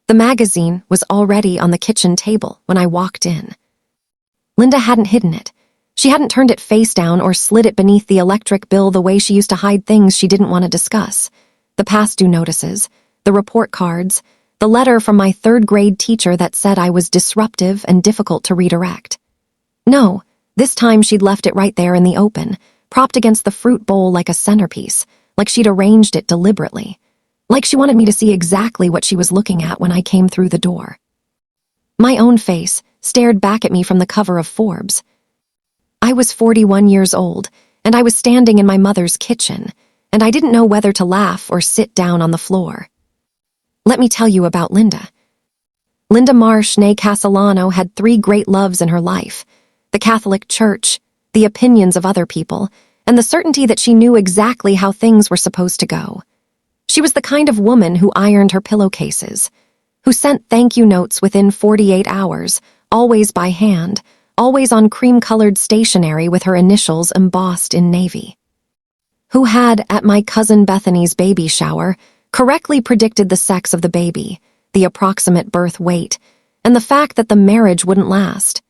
The magazine was already on the kitchen table when I walked in. Linda hadn't hidden it. She hadn't turned it face down or slid it beneath the electric bill the way she used to hide things she didn't want to discuss. The past due notices, the report cards, the letter from my third-grade teacher that said I was disruptive and difficult to redirect. No, this time she'd left it right there in the open, propped against the fruit bowl like a centerpiece, like she'd arranged it deliberately, like she wanted me to see exactly what she was looking at when I came through the door. My own face stared back at me from the cover of Forbes. I was 41 years old, and I was standing in my mother's kitchen, and I didn't know whether to laugh or sit down on the floor. Let me tell you about Linda. Linda Marsh née Castellano had 3 great loves in her life: the Catholic Church, the opinions of other people, and the certainty that she knew exactly how things were supposed to go. She was the kind of woman who ironed her pillowcases, who sent thank-you notes within 48 hours, always by hand, always on cream-colored stationery with her initials embossed in navy. Who had, at my cousin Bethany's baby shower, correctly predicted the sex of the baby, the approximate birth weight, and the fact that the marriage wouldn't last,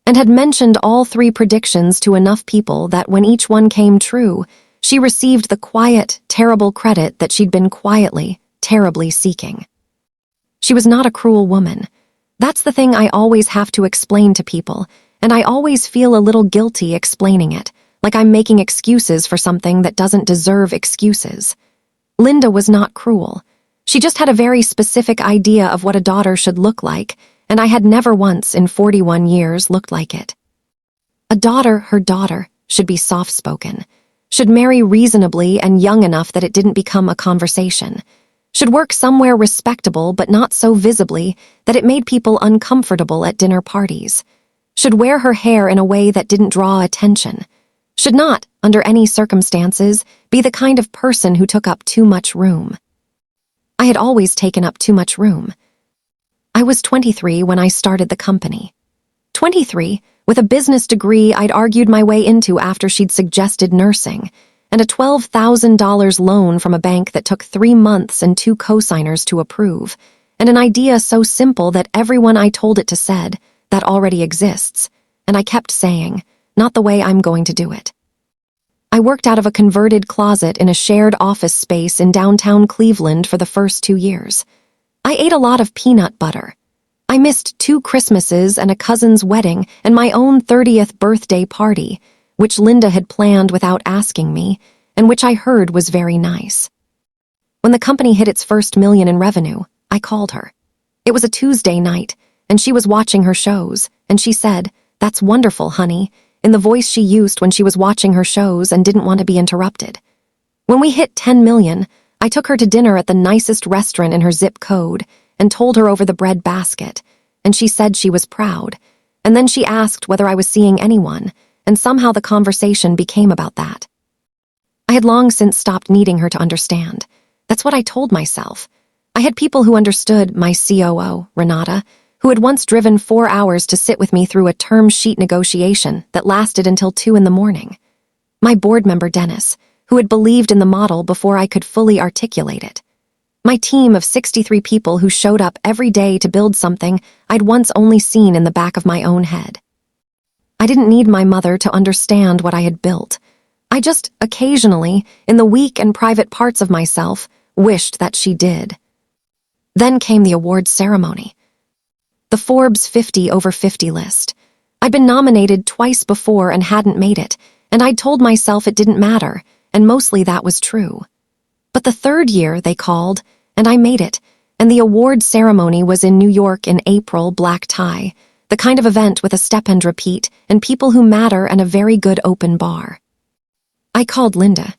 and had mentioned all 3 predictions to enough people that when each one came true, she received the quiet, terrible credit that she'd been quietly, terribly seeking. She was not a cruel woman. That's the thing I always have to explain to people, and I always feel a little guilty explaining it, like I'm making excuses for something that doesn't deserve excuses. Linda was not cruel. She just had a very specific idea of what a daughter should look like, and I had never once in 41 years looked like it. A daughter, her daughter, should be soft-spoken, should marry reasonably and young enough that it didn't become a conversation, should work somewhere respectable but not so visibly that it made people uncomfortable at dinner parties, should wear her hair in a way that didn't draw attention, should not, under any circumstances, be the kind of person who took up too much room. I had always taken up too much room. I was 23 when I started the company. 23, with a business degree I'd argued my way into after she'd suggested nursing, and a $12,000 loan from a bank that took 3 months and 2 co-signers to approve, and an idea so simple that everyone I told it to said, that already exists, and I kept saying, not the way I'm going to do it. I worked out of a converted closet in a shared office space in downtown Cleveland for the first 2 years. I ate a lot of peanut butter. I missed 2 Christmases and a cousin's wedding and my own 30th birthday party, which Linda had planned without asking me, and which I heard was very nice. When the company hit its first $1 million in revenue, I called her. It was a Tuesday night, and she was watching her shows, and she said, "That's wonderful, honey," in the voice she used when she was watching her shows and didn't want to be interrupted. When we hit 10 million, I took her to dinner at the nicest restaurant in her zip code and told her over the bread basket, and she said she was proud, and then she asked whether I was seeing anyone, and somehow the conversation became about that. I had long since stopped needing her to understand. That's what I told myself. I had people who understood, my COO, Renata, who had once driven 4 hours to sit with me through a term sheet negotiation that lasted until 2 in the morning. My board member, Dennis, who had believed in the model before I could fully articulate it. My team of 63 people who showed up every day to build something I'd once only seen in the back of my own head. I didn't need my mother to understand what I had built. I just, occasionally, in the weak and private parts of myself, wished that she did. Then came the awards ceremony. The Forbes 50 over 50 list. I'd been nominated twice before and hadn't made it, and I'd told myself it didn't matter, and mostly that was true. But the 3rd year they called, and I made it, and the award ceremony was in New York in April, black tie, the kind of event with a step and repeat, and people who matter and a very good open bar. I called Linda.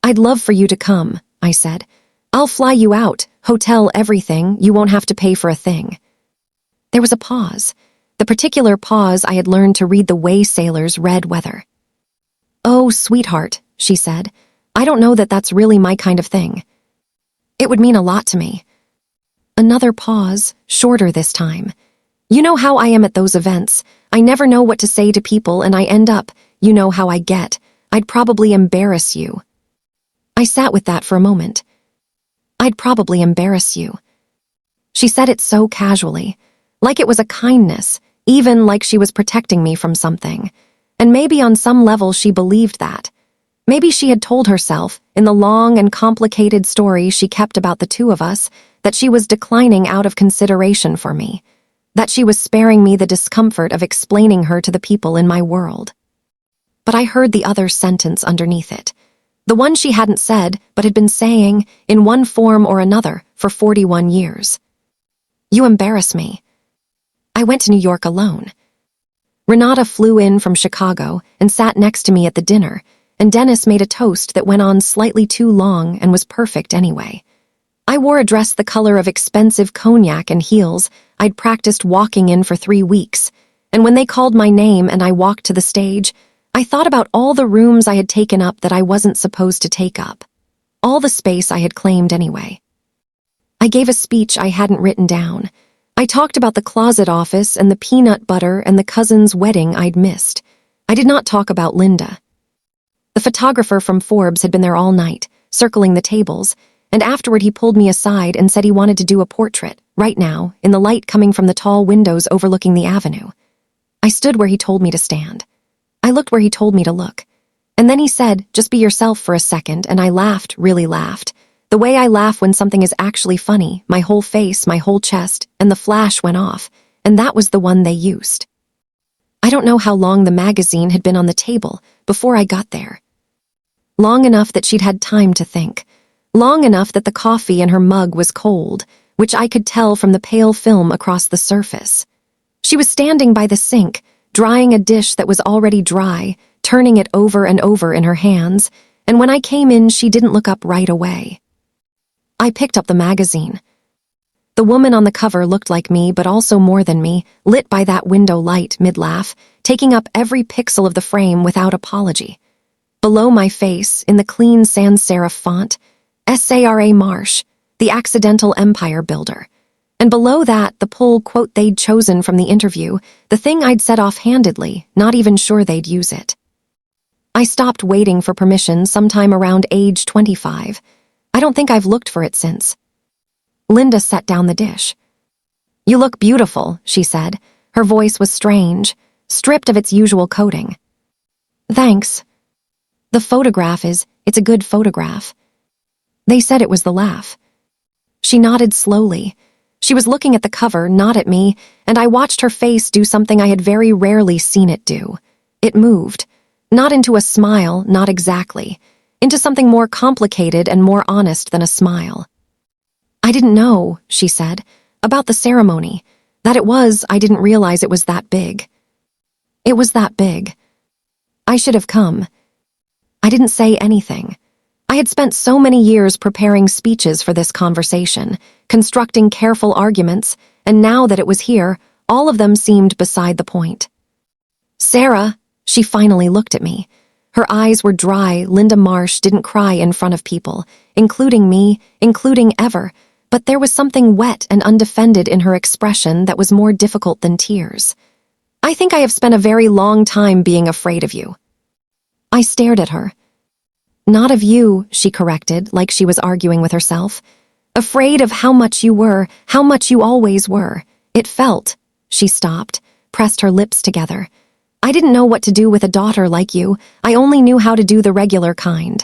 "I'd love for you to come," I said. "I'll fly you out, hotel, everything, you won't have to pay for a thing." There was a pause, the particular pause I had learned to read the way sailors read weather. "Oh, sweetheart," she said, "I don't know that that's really my kind of thing. It would mean a lot to me." Another pause, shorter this time. "You know how I am at those events. I never know what to say to people and I end up, you know how I get. I'd probably embarrass you." I sat with that for a moment. "I'd probably embarrass you." She said it so casually, like it was a kindness, even like she was protecting me from something. And maybe on some level she believed that. Maybe she had told herself, in the long and complicated story she kept about the two of us, that she was declining out of consideration for me, that she was sparing me the discomfort of explaining her to the people in my world. But I heard the other sentence underneath it, the one she hadn't said but had been saying, in one form or another, for 41 years. You embarrass me. I went to New York alone. Renata flew in from Chicago and sat next to me at the dinner, and Dennis made a toast that went on slightly too long and was perfect anyway. I wore a dress the color of expensive cognac and heels I'd practiced walking in for 3 weeks, and when they called my name and I walked to the stage, I thought about all the rooms I had taken up that I wasn't supposed to take up, all the space I had claimed anyway. I gave a speech I hadn't written down. I talked about the closet office and the peanut butter and the cousin's wedding I'd missed. I did not talk about Linda. The photographer from Forbes had been there all night, circling the tables, and afterward he pulled me aside and said he wanted to do a portrait, right now, in the light coming from the tall windows overlooking the avenue. I stood where he told me to stand. I looked where he told me to look. And then he said, just be yourself for a second, and I laughed, really laughed. The way I laugh when something is actually funny, my whole face, my whole chest, and the flash went off, and that was the one they used. I don't know how long the magazine had been on the table before I got there. Long enough that she'd had time to think. Long enough that the coffee in her mug was cold, which I could tell from the pale film across the surface. She was standing by the sink, drying a dish that was already dry, turning it over and over in her hands, and when I came in she didn't look up right away. I picked up the magazine. The woman on the cover looked like me, but also more than me, lit by that window light mid-laugh, taking up every pixel of the frame without apology. Below my face, in the clean sans serif font, Sarah Marsh, the accidental empire builder. And below that, the pull quote they'd chosen from the interview, the thing I'd said offhandedly, not even sure they'd use it. I stopped waiting for permission sometime around age 25. I don't think I've looked for it since. Linda set down the dish. You look beautiful, she said. Her voice was strange, stripped of its usual coating. Thanks. The photograph it's a good photograph. They said it was the laugh. She nodded slowly. She was looking at the cover, not at me, and I watched her face do something I had very rarely seen it do. It moved. Not into a smile, not exactly. Into something more complicated and more honest than a smile. I didn't know, she said, about the ceremony. That it was, I didn't realize it was that big. It was that big. I should have come. I didn't say anything. I had spent so many years preparing speeches for this conversation, constructing careful arguments, and now that it was here, all of them seemed beside the point. Sarah, she finally looked at me. Her eyes were dry. Linda Marsh didn't cry in front of people, including me, including Ever, but there was something wet and undefended in her expression that was more difficult than tears. I think I have spent a very long time being afraid of you. I stared at her. Not of you, she corrected, like she was arguing with herself. Afraid of how much you were, how much you always were. It felt. She stopped, pressed her lips together. I didn't know what to do with a daughter like you. I only knew how to do the regular kind.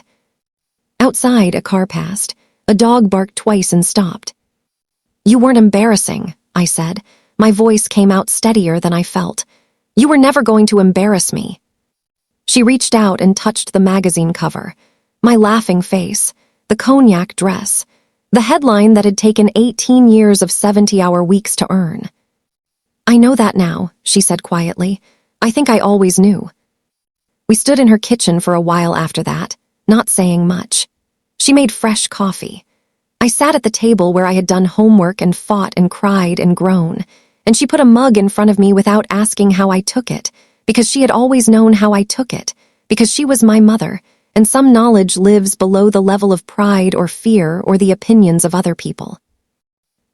Outside, a car passed. A dog barked twice and stopped. You weren't embarrassing, I said. My voice came out steadier than I felt. You were never going to embarrass me. She reached out and touched the magazine cover. My laughing face, the cognac dress, the headline that had taken 18 years of 70-hour weeks to earn. I know that now, she said quietly. I think I always knew. We stood in her kitchen for a while after that, not saying much. She made fresh coffee. I sat at the table where I had done homework and fought and cried and grown, and she put a mug in front of me without asking how I took it, because she had always known how I took it, because she was my mother, and some knowledge lives below the level of pride or fear or the opinions of other people.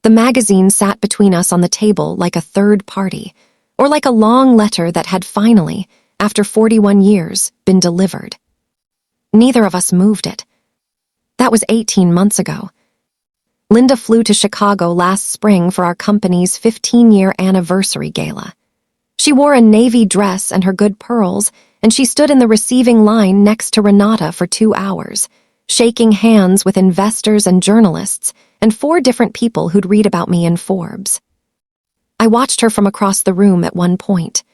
The magazine sat between us on the table like a third party, or like a long letter that had finally, after 41 years, been delivered. Neither of us moved it. That was 18 months ago. Linda flew to Chicago last spring for our company's 15-year anniversary gala. She wore a navy dress and her good pearls, and she stood in the receiving line next to Renata for 2 hours, shaking hands with investors and journalists and 4 different people who'd read about me in Forbes. I watched her from across the room at one point.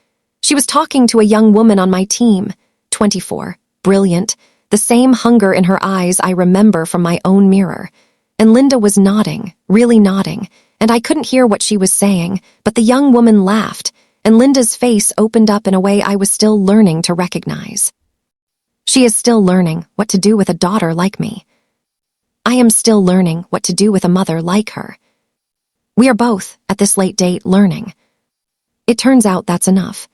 She was talking to a young woman on my team, 24, brilliant, the same hunger in her eyes I remember from my own mirror. And Linda was nodding, really nodding, and I couldn't hear what she was saying, but the young woman laughed, and Linda's face opened up in a way I was still learning to recognize. She is still learning what to do with a daughter like me. I am still learning what to do with a mother like her. We are both, at this late date, learning. It turns out that's enough.